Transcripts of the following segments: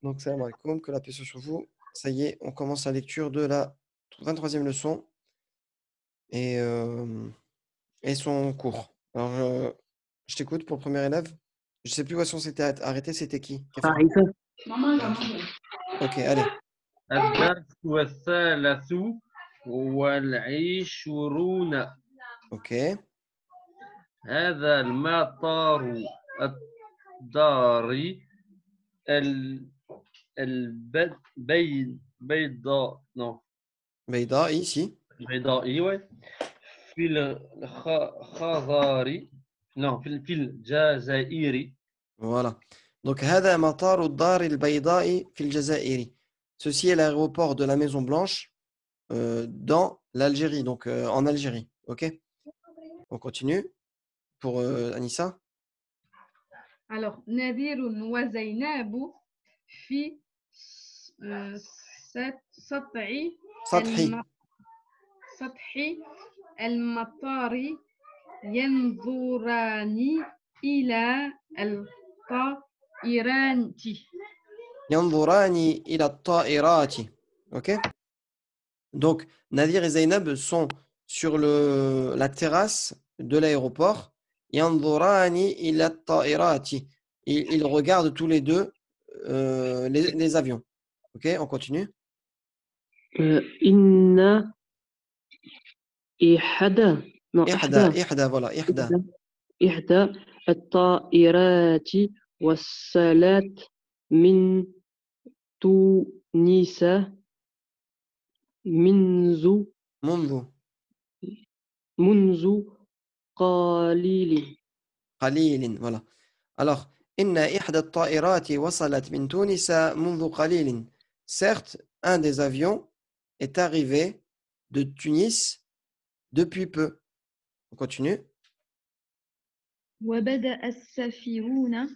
Donc, salam alaikum, que la paix soit sur vous. Ça y est, on commence la lecture de la 23e leçon et, et son cours. Alors, je t'écoute pour le premier élève. Je ne sais plus où est-ce qu'on s'était arrêté, c'était qui? Kefra. Ok, allez. الدرس الثالث والعشرون. Ok. هذا المطار الداري البيضاء Beida, ici. البيضائي في الخضار في الجزائر. Voilà. Donc, هذا مطار الدار البيضاء في الجزائر. Ceci est l'aéroport de la Maison Blanche dans l'Algérie, donc en Algérie. Ok. On continue pour Anissa. Alors, Nadir wa Zainab fi سطح سطحي. المطار ينظران إلى الطائرات. ينظران إلى الطائرات. Ok. Donc, Nadir et Zainab sont sur la terrasse de l'aéroport. ينظران إلى الطائرات. Ils regardent tous les deux les avions. Ok, on continue. إن إحدى voilà, إحدى الطائرات وصلت من تونس منذ قليل. voilà. Alors, إن إحدى الطائرات وصلت من تونس منذ قليل. Certes, un des avions est arrivé de Tunis depuis peu. On continue. وبدأ السافرون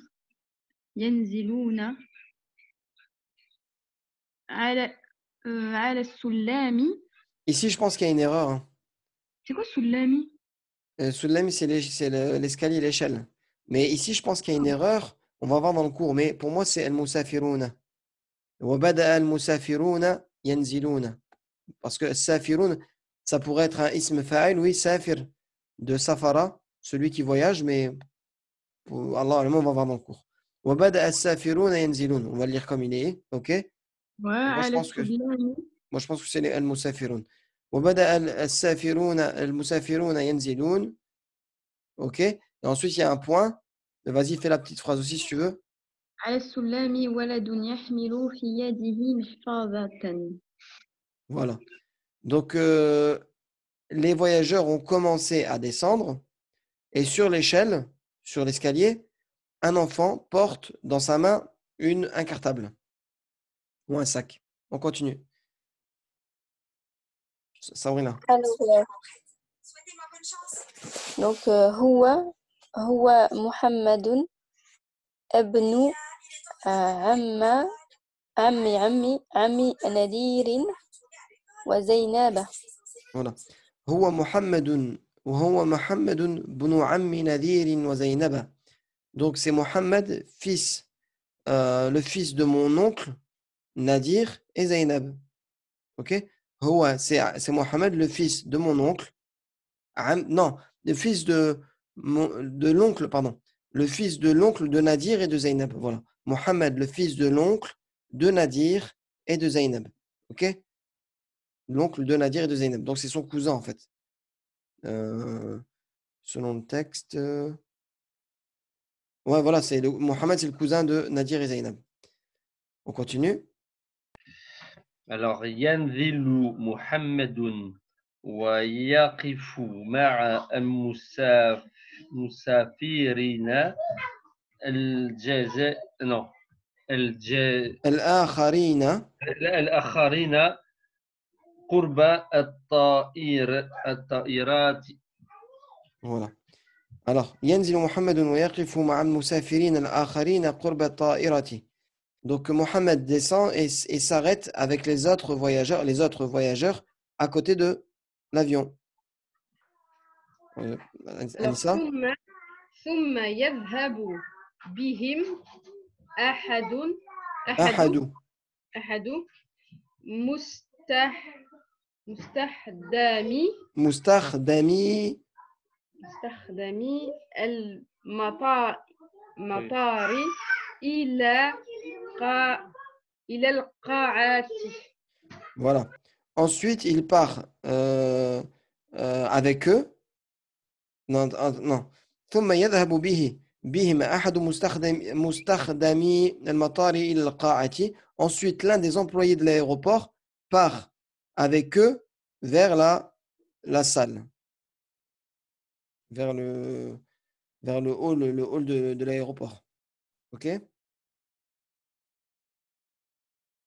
ينزلون على السلام. Ici, je pense qu'il y a une erreur. Hein. C'est quoi Sulami? Sulami, c'est l'escalier, l'échelle. Mais ici, je pense qu'il y a une erreur. On va voir dans le cours. Mais pour moi, c'est al-musafiruna. وبدأ المسافرون ينزلون. Parce que safirun, ça pourrait être un ism fa'il, oui, safir, de safara, celui qui voyage, mais pour Allah, on va voir dans le cours. وبدأ السافرون ينزلون. On va le lire comme il est, ok? Moi, je pense que c'est al-musafirun. وبدأ المسافرون ينزلون. Ok? Et ensuite, il y a un point. Vas-y, fais la petite phrase aussi si tu veux. على السلام ولد يحمل في يده محفظة. Voilà. Donc, les voyageurs ont commencé à descendre et sur l'échelle, sur l'escalier, un enfant porte dans sa main un cartable ou un sac. On continue. Sabrina. Alors, donc, هو محمد ابن عمي نذير وزينب. Voilà. هو محمد بن عم نذير وزينب. Donc c'est Mohammed, le fils de mon oncle Nadir et Zainab. Ok? Huwa, c'est Mohammed, le fils de mon oncle. Non, le fils de l'oncle, pardon. Le fils de l'oncle de Nadir et de Zainab. Voilà. Mohammed, le fils de l'oncle de Nadir et de Zainab. Ok? L'oncle de Nadir et de Zainab. Donc c'est son cousin en fait. Selon le texte. Ouais, voilà, Mohammed, c'est le cousin de Nadir et Zainab. On continue. Alors, ينزل محمد ويقف مع المسافرين الآخرين قرب الطائرات. Voilà. Alors, ينزل محمد ويقف مع المسافرين الآخرين قرب الطائرة. Donc, Mohammed descend et s'arrête avec les autres voyageurs à côté de l'avion. Anissa? ثم يذهب بهم أحد أحد أحد مستخدمي مستخدمي المطار إلى القاعة. Voilà. Ensuite, il part avec eux. Non, non. ثم يذهب بهم أحد مستخدمي المطار إلى القاعة. Ensuite, l'un des employés de l'aéroport part avec eux vers la salle, vers le hall de l'aéroport. Ok?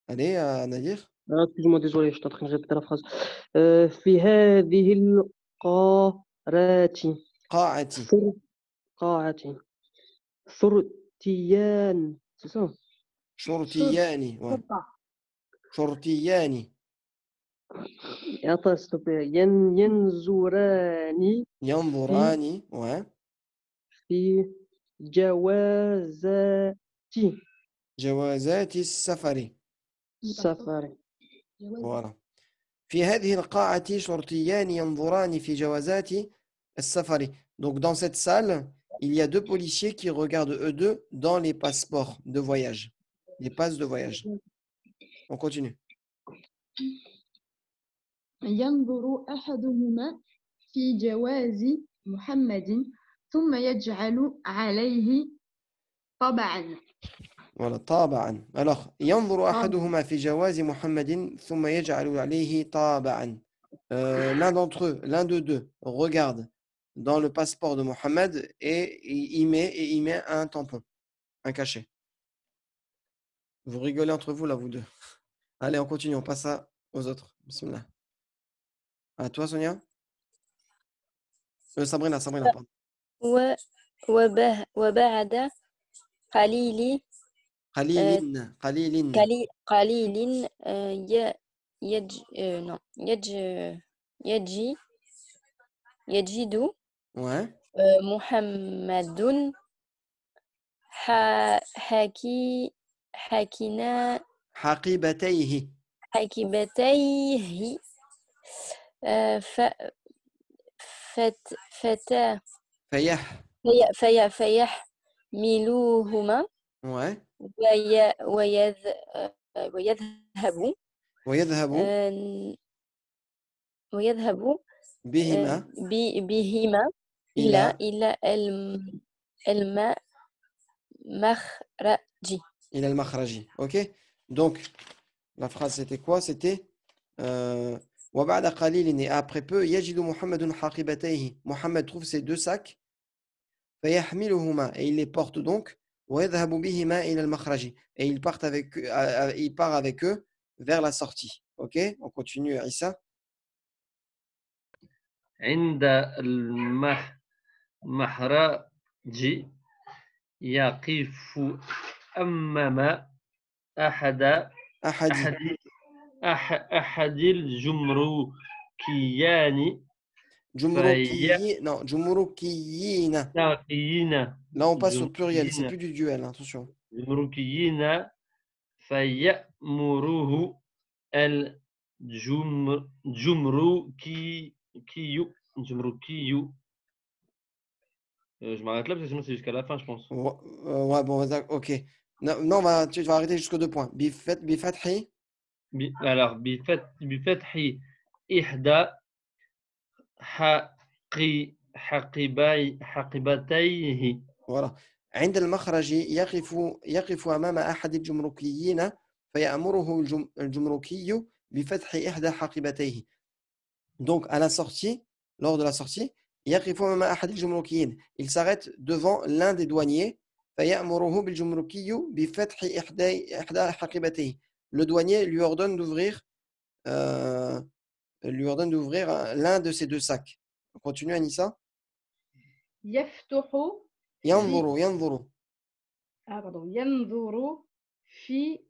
Allez, Nadir. Excuse-moi, désolé, je suis en train de répéter la phrase. في هذه القارة قاعة. قاعة شرطيان. C'est ça? شرطيان. Ouais. شرطيان. Et attends, s'il te plaît. ينظران ينظران. Ouais. في جوازات جوازات السفر. السفر. Voilà. في هذه القاعة شرطيان ينظران في جوازات السفر. Donc dans cette salle, il y a deux policiers qui regardent eux deux dans les passeports de voyage, les passes de voyage. On continue. ينظر أحدهما في جواز محمد ثم يجعل عليه طبعا. Voilà, طابعا. Alors, ينظر أحدهما في جواز محمد ثم يجعل عليه طابعا. L'un d'entre eux, l'un de deux, regarde dans le passeport de Mohammed et il met un tampon, un cachet. Vous rigolez entre vous là, vous deux. Allez, on continue, on passe ça aux autres. Bismillah. À toi, Sonia. Sabrina, pardon. وبعد قليل قليل قليل يجد Ouais. محمد حاكنا حقيبتيه. حاكبتيه فتى فيحملوهما Ouais. ويذهب بهما بهما إلى المخرج. إلى المخرج. Ok. Donc, la phrase c'était quoi? C'était وبعد قليل, et après peu, يجد محمد حقيبتيه. Mohammed trouve ses deux sacs. فيحملهما, et il les porte donc. ويذهب بهما إلى المخرج, et il part avec eux vers la sortie. Ok. On continue, Issa. عند المخرج يقف أمام أحد الجمركيين جمركيين. Là, on passe au pluriel, c'est plus du duel, attention. جمركيين فيأمره الجمركي. Je m'arrête là parce que sinon c'est jusqu'à la fin, je pense. Ouais, bon, ok. Non, tu vas arrêter jusqu'aux 2 points. Bifathi. Alors, بفتح إحدى حقيبتيه. Voilà. عند المخرج يقف أمام أحد الجمركيين فيأمره الجمركي بفتح إحدى حقيبتيه. Donc, à la sortie, lors de la sortie, يقف أمام أحد الجمركيين. Il s'arrête devant l'un des douaniers. فيأمره بالجمركي بفتح إحدى حقيبتيه. Le douanier lui ordonne d'ouvrir l'un de ces deux sacs. On continue, Anissa. يفتح ينظر في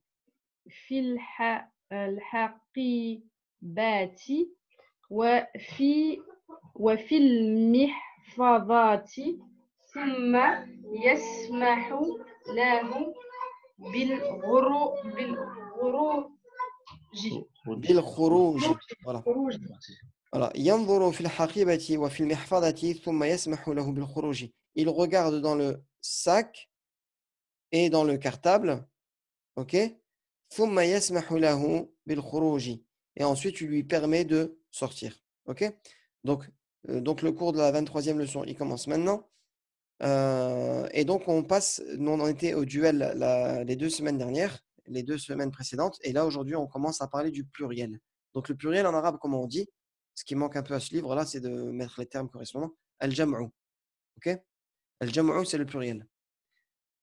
الحقيبات وفي المحفظات ثم يسمح له بالخروج. Voilà. Voilà. ينظر في الحقيبة وفي المحفظة ثم يسمح له بالخروج. Il regarde dans le sac et dans le cartable. Ok? ثم يسمح له بالخروج. Et ensuite, tu lui permets de sortir. Ok? Donc le cours de la 23e leçon, il commence maintenant. Et donc, on passe, nous on en était au duel les 2 semaines dernières, les 2 semaines précédentes. Et là, aujourd'hui, on commence à parler du pluriel. Donc, le pluriel en arabe, comment on dit? Ce qui manque un peu à ce livre-là, c'est de mettre les termes correspondants. Al-jam'u. Ok? Al-jam'u, c'est le pluriel.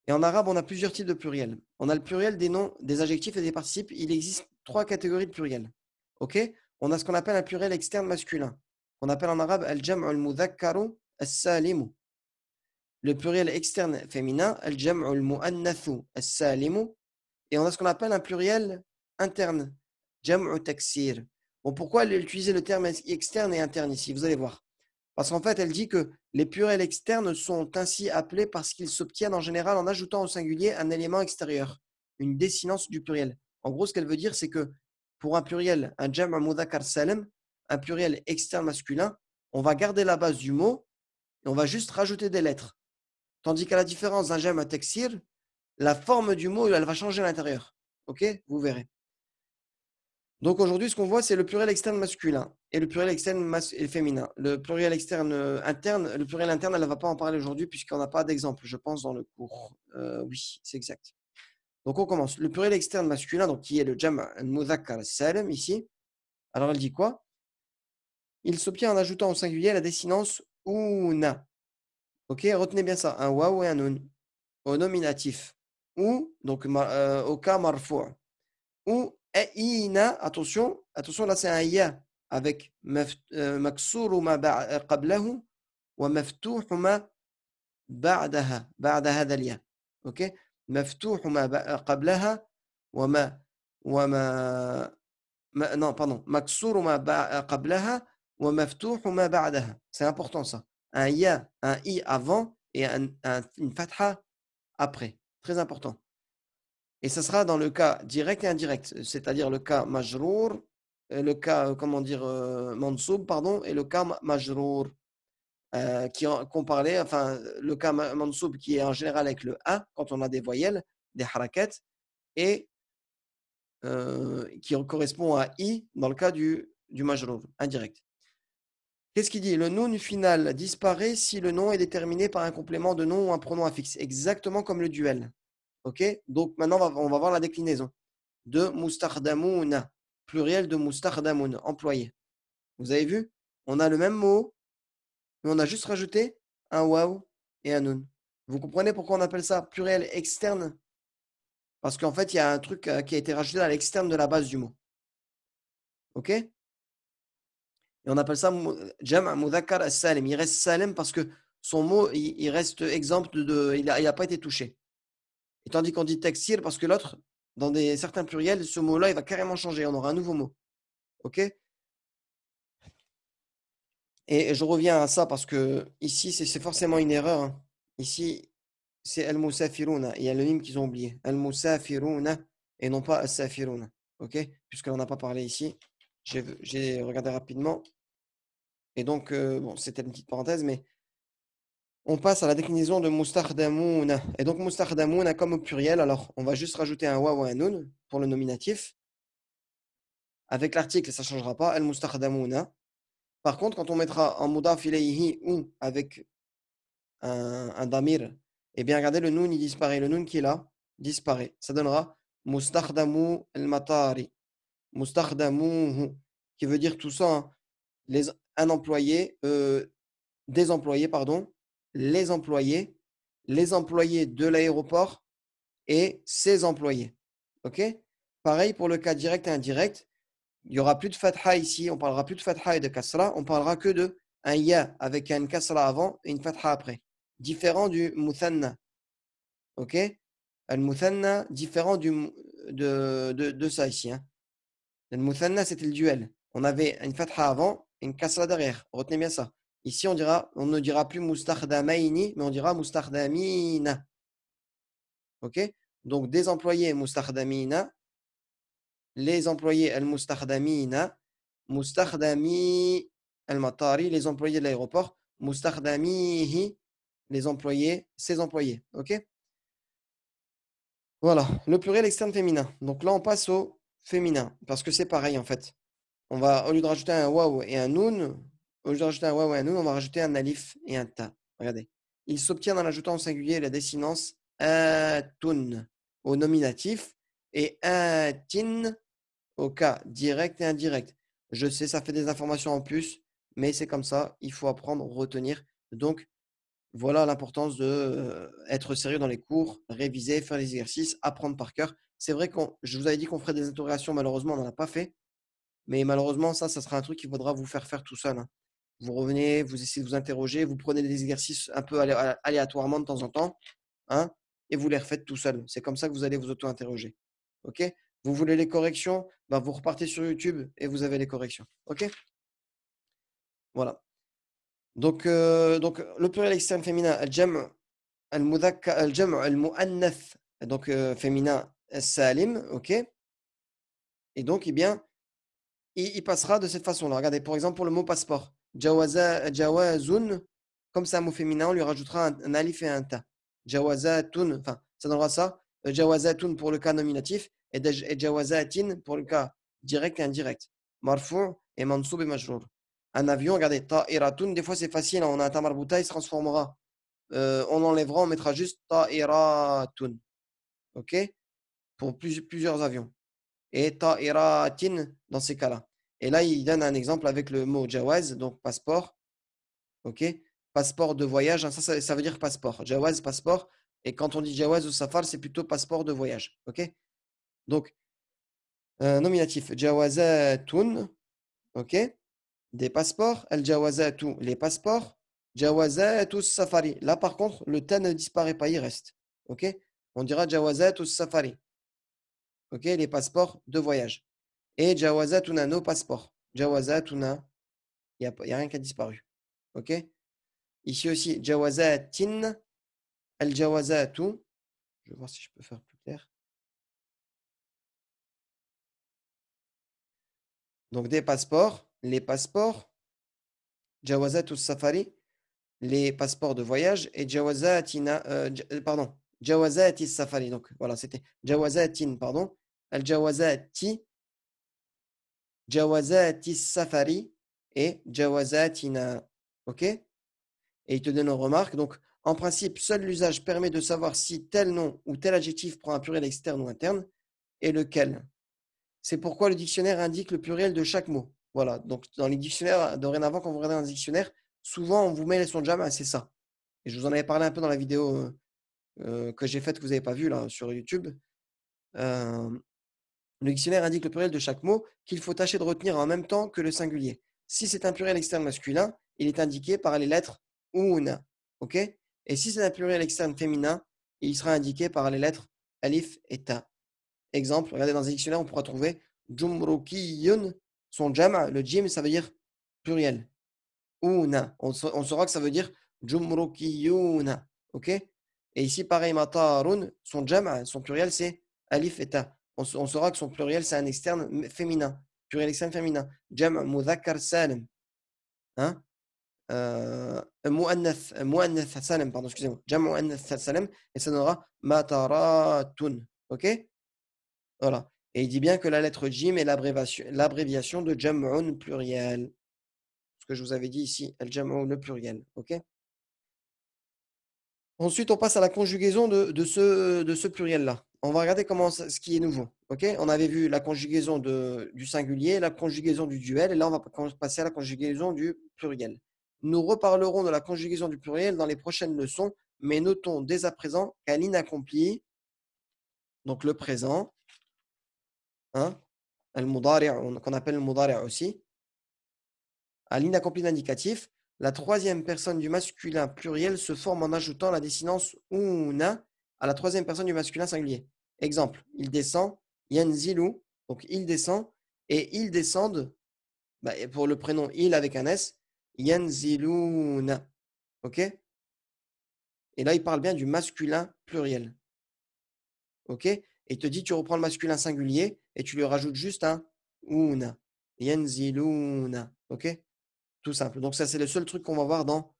Et en arabe, on a plusieurs types de pluriel. On a le pluriel des noms, des adjectifs et des participes. Il existe 3 catégories de pluriel. Ok? On a ce qu'on appelle un pluriel externe masculin. On appelle en arabe al-jam'u al-mudhakkaru as-salimu. Le pluriel externe féminin, al-jam'u al-mu'annathu as-salimu. Et on a ce qu'on appelle un pluriel interne, jam'u taksir. Bon, pourquoi utiliser le terme externe et interne ici? Vous allez voir. Parce qu'en fait, elle dit que les pluriels externes sont ainsi appelés parce qu'ils s'obtiennent en général en ajoutant au singulier un élément extérieur, une désinence du pluriel. En gros, ce qu'elle veut dire, c'est que pour un pluriel, un jam'u mudhakkar salim, un pluriel externe masculin, on va garder la base du mot et on va juste rajouter des lettres. Tandis qu'à la différence d'un jam'u taksir, la forme du mot, elle va changer à l'intérieur. Ok? Vous verrez. Donc aujourd'hui, ce qu'on voit, c'est le pluriel externe masculin et le pluriel externe féminin. Le pluriel externe interne, le pluriel interne, elle ne va pas en parler aujourd'hui puisqu'on n'a pas d'exemple, je pense, dans le cours. Oui, c'est exact. Donc on commence. Le pluriel externe masculin, donc qui est le jam' al-mudhakkar salim ici. Alors elle dit quoi? Il s'obtient en ajoutant au singulier la désinence una. Ok, retenez bien ça. Un waw et un nun. Au nominatif. Ou, donc au cas marfou'. Ou ina, attention, là c'est un ya avec maksuru ma qablahu wa maftuhu ma ba'daha, ba'da hadha al-ya. OK? Maftuhu ma qablaha wa ma non, pardon, maksuru ma qablaha wa maftuhu ma ba'daha. C'est important ça. Un ya, un i avant et une fatha après. Très important. Et ce sera dans le cas direct et indirect, c'est-à-dire le cas majrour, le cas, mansoub, pardon, et le cas majrour, qu'on parlait, enfin, le cas mansoub qui est en général avec le A, quand on a des voyelles, des harakat, et qui correspond à I dans le cas du majrour, indirect. Qu'est-ce qu'il dit? Le noun final disparaît si le nom est déterminé par un complément de nom ou un pronom affixe, exactement comme le duel. Ok? Donc maintenant, on va voir la déclinaison de mustakhdamouna, pluriel de mustakhdamoun, employé. Vous avez vu? On a le même mot, mais on a juste rajouté un waw et un nun. Vous comprenez pourquoi on appelle ça pluriel externe? Parce qu'en fait, il y a un truc qui a été rajouté à l'externe de la base du mot. Ok? Et on appelle ça jam' mudhakkar as-salim. Il reste salim parce que son mot, il reste exempt il n'a pas été touché. Et tandis qu'on dit taksir parce que l'autre, dans certains pluriels, ce mot-là, il va carrément changer. On aura un nouveau mot. Ok? Et je reviens à ça parce que ici, c'est forcément une erreur. Hein. Ici, c'est al-musafiruna. Il y a le mime qu'ils ont oublié. Al-musafiruna et non pas al-safiruna. Ok? Puisqu'on n'en a pas parlé ici. J'ai regardé rapidement. Et donc, bon, c'était une petite parenthèse, mais on passe à la déclinaison de mustakhdamouna. Et donc, mustakhdamouna comme au pluriel. Alors, on va juste rajouter un wa ou un nun pour le nominatif. Avec l'article, ça ne changera pas. Al-mustakhdamouna. Par contre, quand on mettra en mudaf ilayhi ou avec un damir, eh bien, regardez, le nun, il disparaît. Le nun qui est là, disparaît. Ça donnera mustakhdamu al-matari. Mustakhdamuhu, qui veut dire tout ça. Hein. Un employé, des employés, pardon, les employés de l'aéroport et ses employés. OK? Pareil pour le cas direct et indirect. Il n'y aura plus de fatha ici, on parlera plus de fatha et de kasra, on parlera que de un ya avec une kasra avant et une fatha après. Différent du muthanna. OK? Le muthanna, différent de ça ici. Hein. Le muthanna, c'était le duel. On avait une fatha avant et une kasra derrière. Retenez bien ça. Ici, on ne dira plus mustakhdamaini, mais on dira mustakhdamina. OK? Donc, des employés mustakhdamina, les employés al-mustakhdamina, mustakhdami al-matari, les employés de l'aéroport, mustakhdamihi, les employés, ses employés. OK? Voilà, le pluriel externe féminin. Donc là, on passe au féminin, parce que c'est pareil en fait. On va, au lieu de rajouter un waouh et un noun, au lieu de rajouter un waouh et un noun, on va rajouter un alif et un ta. Regardez. Il s'obtient en ajoutant au singulier la désinence atun au nominatif et atin au cas direct et indirect. Je sais, ça fait des informations en plus, mais c'est comme ça, il faut apprendre, retenir. Donc, voilà l'importance de être sérieux dans les cours, réviser, faire les exercices, apprendre par cœur. C'est vrai que je vous avais dit qu'on ferait des interrogations, malheureusement, on n'en a pas fait. Mais malheureusement, ça sera un truc qu'il faudra vous faire tout seul, hein. Vous revenez, vous essayez de vous interroger, vous prenez des exercices un peu aléatoirement de temps en temps, hein, et vous les refaites tout seul. C'est comme ça que vous allez vous auto-interroger. OK? Vous voulez les corrections, ben vous repartez sur YouTube et vous avez les corrections. OK? Voilà. Donc le pluriel externe féminin, al-jam' al-mu'annath, donc féminin salim, OK? Et donc, eh bien, il passera de cette façon-là. Regardez, par exemple, pour le mot passeport, jawazun, comme c'est un mot féminin, on lui rajoutera un alif et un ta. Jawazatun, enfin, ça donnera ça. Jawazatun pour le cas nominatif et jawazatin pour le cas direct et indirect. Marfou et mansoub et majrour. Un avion, regardez, ta'iratun, des fois c'est facile, on a un tamarbouta, il se transformera. On enlèvera, on mettra juste ta'iratun. OK? Pour plusieurs avions. Et ta'iratin dans ces cas-là. Et là, il donne un exemple avec le mot jawaz, donc passeport. OK? Passeport de voyage, hein, ça veut dire passeport. Jawaz, passeport. Et quand on dit jawaz ou safar, c'est plutôt passeport de voyage. OK? Donc, nominatif, jawazatun. OK? Des passeports. Al-jawazatu, les passeports. Jawazatu safari. Là, par contre, le ta ne disparaît pas, il reste. OK? On dira jawazatu safari. OK? Les passeports de voyage. Et jawazatuna, nos passeports. Jawazatuna, il n'y a rien qui a disparu. OK? Ici aussi, jawazatin, al-jawazatu. Je vais voir si je peux faire plus clair. Donc, des passeports, les passeports, jawazatu safari, les passeports de voyage, et jawazatina, pardon, jawazati safari. Donc, voilà, c'était jawazatin, pardon, al-jawazati, jawazati safari et jawazatina. OK? Et il te donne une remarque. Donc, en principe, seul l'usage permet de savoir si tel nom ou tel adjectif prend un pluriel externe ou interne et lequel. C'est pourquoi le dictionnaire indique le pluriel de chaque mot. Voilà. Donc, dans les dictionnaires, dorénavant, quand vous regardez un dictionnaire, souvent, on vous met son jam', c'est ça. Et je vous en avais parlé un peu dans la vidéo que j'ai faite, que vous n'avez pas vue là, sur YouTube. Le dictionnaire indique le pluriel de chaque mot qu'il faut tâcher de retenir en même temps que le singulier. Si c'est un pluriel externe masculin, il est indiqué par les lettres una. OK? Et si c'est un pluriel externe féminin, il sera indiqué par les lettres alif et ta. Exemple, regardez dans un dictionnaire, on pourra trouver jumrukiyun, son jam', le jim, ça veut dire pluriel. Una. On saura que ça veut dire jumrukiyuna. OK? Et ici, pareil, matarun, son jam', son pluriel, c'est alif et ta. On saura que son pluriel, c'est un externe féminin. Pluriel externe féminin. Jam' mudhakkar salim. Hein? Mu'annath salim, pardon, excusez-moi. Jam' mu'annath salim. Et ça donnera mataratun. OK? Voilà. Et il dit bien que la lettre jim est l'abréviation de jam'un pluriel. Ce que je vous avais dit ici, el jam'un, le pluriel. OK? Ensuite, on passe à la conjugaison de ce pluriel-là. On va regarder ce qui est nouveau. OK? On avait vu la conjugaison du singulier, la conjugaison du duel, et là, on va passer à la conjugaison du pluriel. Nous reparlerons de la conjugaison du pluriel dans les prochaines leçons, mais notons dès à présent qu'à l'inaccompli, donc le présent, hein, qu'on appelle le mudari' aussi, à l'inaccompli d'indicatif, la troisième personne du masculin pluriel se forme en ajoutant la désinence una à la troisième personne du masculin singulier. Exemple, il descend, yanzilu, donc il descend, et ils descendent, pour le prénom il avec un S, yanziluna. OK? Et là, il parle bien du masculin pluriel. Ok? Et il te dit, tu reprends le masculin singulier et tu lui rajoutes juste un una. Yanziluna. Ok? Tout simple. Donc, ça, c'est le seul truc qu'on va voir dans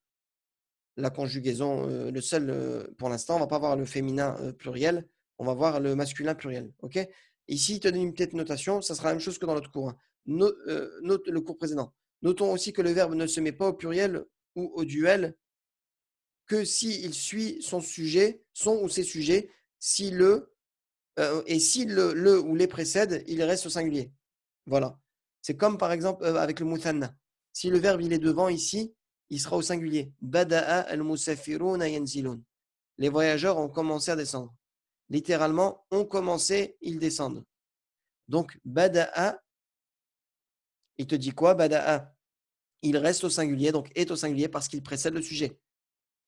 la conjugaison. Le seul, pour l'instant, on va pas voir le féminin pluriel. On va voir le masculin pluriel. Ok? Ici, il te donne une petite notation. Ça sera la même chose que dans l'autre cours, hein. Note le cours précédent. Notons aussi que le verbe ne se met pas au pluriel ou au duel que s'il suit son sujet, son ou ses sujets, si et si le ou les précède, il reste au singulier. Voilà. C'est comme par exemple avec le muthanna. Si le verbe il est devant ici, il sera au singulier. Bada'a al-musafiruna yanzilun. Les voyageurs ont commencé à descendre. Littéralement, ont commencé, ils descendent. Donc, bada'a, il te dit quoi? Bada'a, il reste au singulier, donc est au singulier parce qu'il précède le sujet.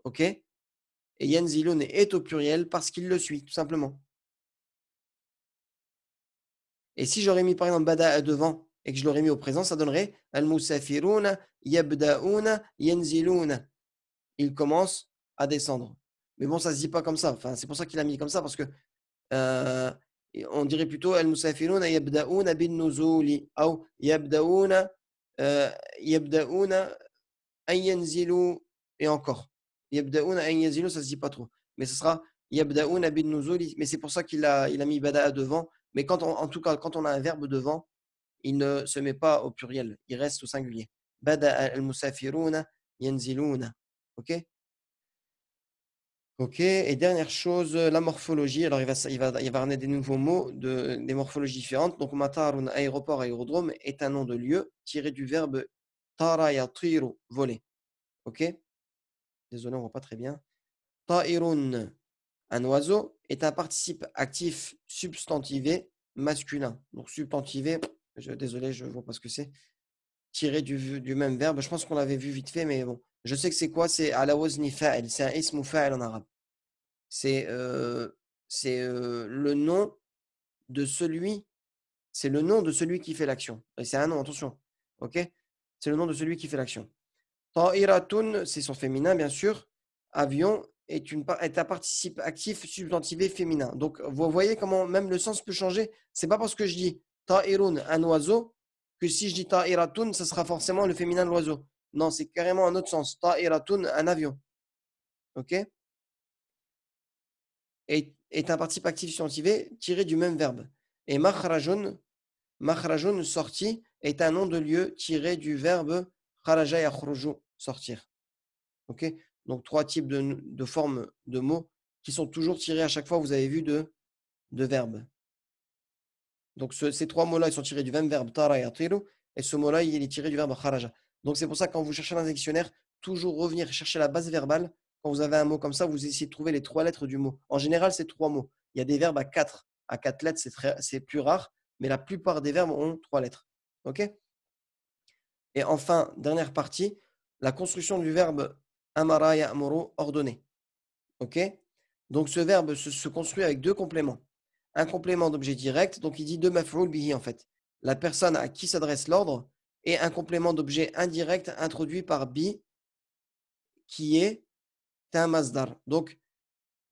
Ok? Et yanzilun est au pluriel parce qu'il le suit, tout simplement. Et si j'aurais mis par exemple bada'a devant et que je l'aurais mis au présent, ça donnerait al-musafiruna yabda'una yanziluna. Il commence à descendre. Mais bon, ça se dit pas comme ça. Enfin, c'est pour ça qu'il a mis comme ça parce que euh, on dirait plutôt al-musafiruna yabda'una bin nuzuli ou yabda'una yabda'una an yanzilu et encore. Yabda'una an yanzilu, ça se dit pas trop. Mais ce sera yabda'una bin nuzuli. Mais c'est pour ça il a mis bada'a devant. Mais en tout cas, quand on a un verbe devant, il ne se met pas au pluriel, il reste au singulier. Bada'a al-musafiruna yanziluna. Ok? Ok, et dernière chose, la morphologie. Alors, il va ramener des nouveaux mots, des morphologies différentes. Donc, matarun, aéroport, aérodrome, est un nom de lieu tiré du verbe tara yatiru, voler. Ok? Désolé, on ne voit pas très bien. Ta'irun, un oiseau, est un participe actif substantivé masculin. Donc, substantivé, désolé, je ne vois pas ce que c'est. Tiré du même verbe. Je pense qu'on l'avait vu vite fait, mais bon. Je sais que c'est quoi? C'est ala wazni fa'il. C'est un ismu fa'il en arabe. C'est le nom de celui, c'est le nom de celui qui fait l'action. Et c'est un nom, attention. Ok? C'est le nom de celui qui fait l'action. Ta'iratun, c'est son féminin, bien sûr. Avion est un participe actif substantivé féminin. Donc, vous voyez comment même le sens peut changer. C'est pas parce que je dis ta'irun, un oiseau, que si je dis ta'iratun, ça sera forcément le féminin de l'oiseau. Non, c'est carrément un autre sens. Ta'iratun, un avion. Ok? Est un participe actif substantivé tiré du même verbe. Et makhrajun, sorti, est un nom de lieu tiré du verbe kharaja yakhruju, sortir. Ok? Donc, trois types de formes de mots qui sont toujours tirés à chaque fois, vous avez vu, de verbes. Donc, ces trois mots-là, ils sont tirés du même verbe tara yatiru, et ce mot-là, il est tiré du verbe kharaja. Donc, c'est pour ça que quand vous cherchez dans un dictionnaire, toujours revenir chercher la base verbale. Quand vous avez un mot comme ça, vous essayez de trouver les trois lettres du mot. En général, c'est trois mots. Il y a des verbes à quatre lettres, c'est plus rare, mais la plupart des verbes ont trois lettres. Ok? Et enfin, dernière partie, la construction du verbe amara ya'muru, ordonner. Ok? Donc ce verbe se construit avec deux compléments. Un complément d'objet direct, donc il dit de maf'oul bihi en fait. La personne à qui s'adresse l'ordre, et un complément d'objet indirect introduit par bi, qui est un masdar. Donc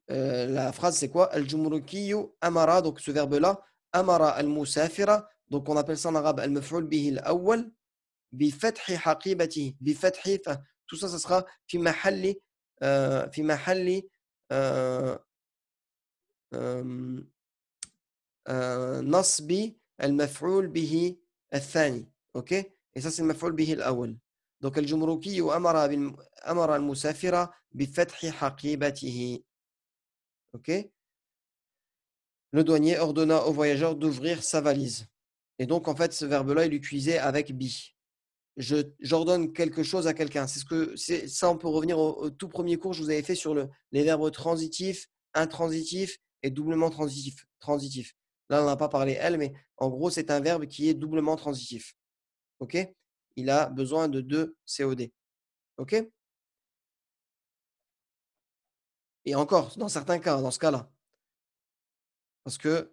la phrase c'est quoi? Al-jumrukiyu amara, donc ce verbe-là, amara al-musafira, donc on appelle ça en arabe al-maf'oul bihi al-awwal, bi fathi haqibatihi, bi fathi, tout ça, ça sera fi mahalli, fi mahalli, nasbi al-maf'oul bihi al-thani. Ok? Et ça, c'est le maf'oul bihi al-awwal. Donc, al-jumruki amara al-musafira bi fathi haqibatihi. Ok? Le douanier ordonna au voyageur d'ouvrir sa valise. Et donc, en fait, ce verbe-là, il est utilisé avec bi. J'ordonne quelque chose à quelqu'un. Ça, on peut revenir au tout premier cours que je vous avais fait sur les verbes transitifs, intransitifs et doublement transitifs. Là, on n'a pas parlé elle, mais en gros, c'est un verbe qui est doublement transitif. Ok? Il a besoin de deux COD. Ok? Et encore, dans certains cas, dans ce cas-là. Parce que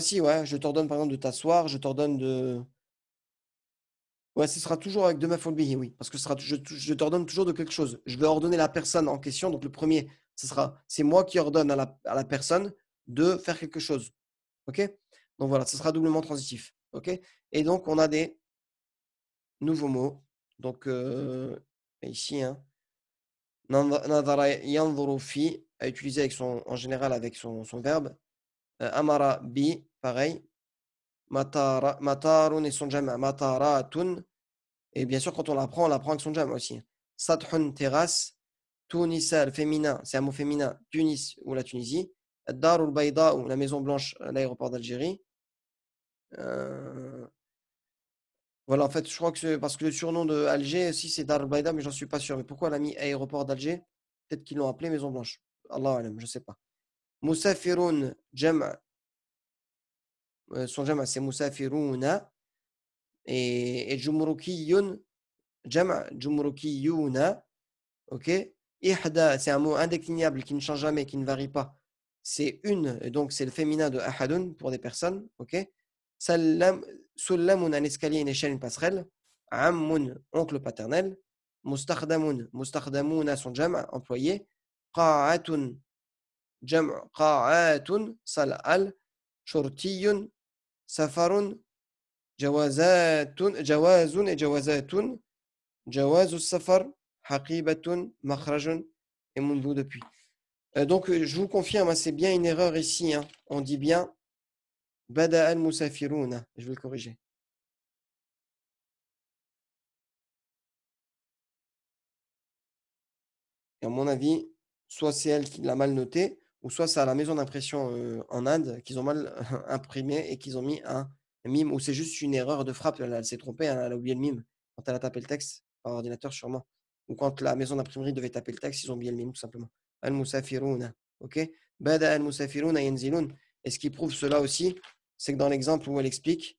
si, ouais, je t'ordonne par exemple de t'asseoir, je t'ordonne de. Ouais, ce sera toujours avec de maf'oul bihi, oui. Parce que je t'ordonne toujours de quelque chose. Je vais ordonner la personne en question. Donc le premier, c'est moi qui ordonne à la personne de faire quelque chose. OK? Donc voilà, ce sera doublement transitif. OK? Et donc, on a des nouveaux mots. Donc, ici, hein, nadara yanzuru fi, à utiliser en général avec son verbe. Amara bi, pareil. Matarun et son jama. Mataratun. Et bien sûr, quand on l'apprend avec son jama aussi. Sathun, terrasse. Tunisa, le féminin, c'est un mot féminin. Tunis ou la Tunisie. Darul Bayda, ou la Maison Blanche, l'aéroport d'Algérie. Voilà, en fait, je crois que c'est parce que le surnom de Alger aussi, c'est Dar al-Baïda, mais j'en suis pas sûr. Mais pourquoi elle a mis aéroport d'Alger? Peut-être qu'ils l'ont appelé Maison Blanche. Allah alam, je sais pas. Musafirun, jam', son jam' c'est Musafiruna. Et Jumrukiyun, jam' Jumrukiyuna. Ok? Ihda, c'est un mot indéclinable qui ne change jamais, qui ne varie pas. C'est une, et donc c'est le féminin de ahadun pour des personnes. Ok? Salam, Sullamun, un escalier, une échelle, une passerelle. Ammun, oncle paternel. Mustakhdamun, Mustakhdamun, son jam', employé. Qa'atun, jam' qa'atun, salle, al. Shurtiyun, safarun, jawazun et jawazatun. Jawazus safar, haqibatun, makhrajun et mundu depuis. Donc, je vous confirme, hein, c'est bien une erreur ici. Hein. On dit bien Bada al-musafiruna. Je vais le corriger. Et à mon avis, soit c'est elle qui l'a mal noté, ou soit c'est à la maison d'impression en Inde qu'ils ont mal imprimé et qu'ils ont mis un mime, ou c'est juste une erreur de frappe. Elle s'est trompée, hein, elle a oublié le mime quand elle a tapé le texte par ordinateur, sûrement. Ou quand la maison d'imprimerie devait taper le texte, ils ont oublié le mime, tout simplement. Al-musafiruna. Ok? Bada al-musafiruna yanzilun. Et ce qui prouve cela aussi, c'est que dans l'exemple où elle explique,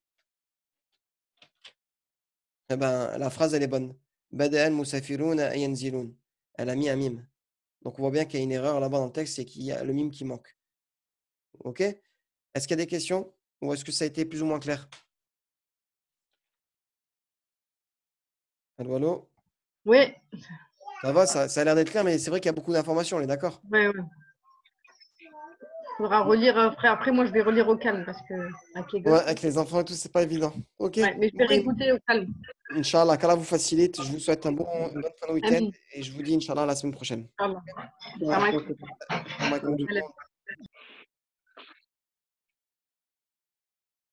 eh ben, la phrase, elle est bonne. Bada al-musafiruna yanzilun. Elle a mis un mime. Donc, on voit bien qu'il y a une erreur là-bas dans le texte, c'est qu'il y a le mime qui manque. OK? Est-ce qu'il y a des questions ou est-ce que ça a été plus ou moins clair? Allô, allô? Oui, Ça va, ça a l'air d'être clair, mais c'est vrai qu'il y a beaucoup d'informations, on est d'accord? ouais, ouais. Faudra relire après. Après, moi, je vais relire au calme parce que avec les Ouais, gosses. avec les enfants et tout, c'est pas évident. OK. Ouais, mais je vais Bon, réécouter au calme. Inch'Allah, qu'Allah vous facilite. Je vous souhaite une bonne fin de week-end Amin. et je vous dis Inch'Allah la semaine prochaine. Inch'Allah. بارك الله فيك. Assalamu alaikum tout le monde.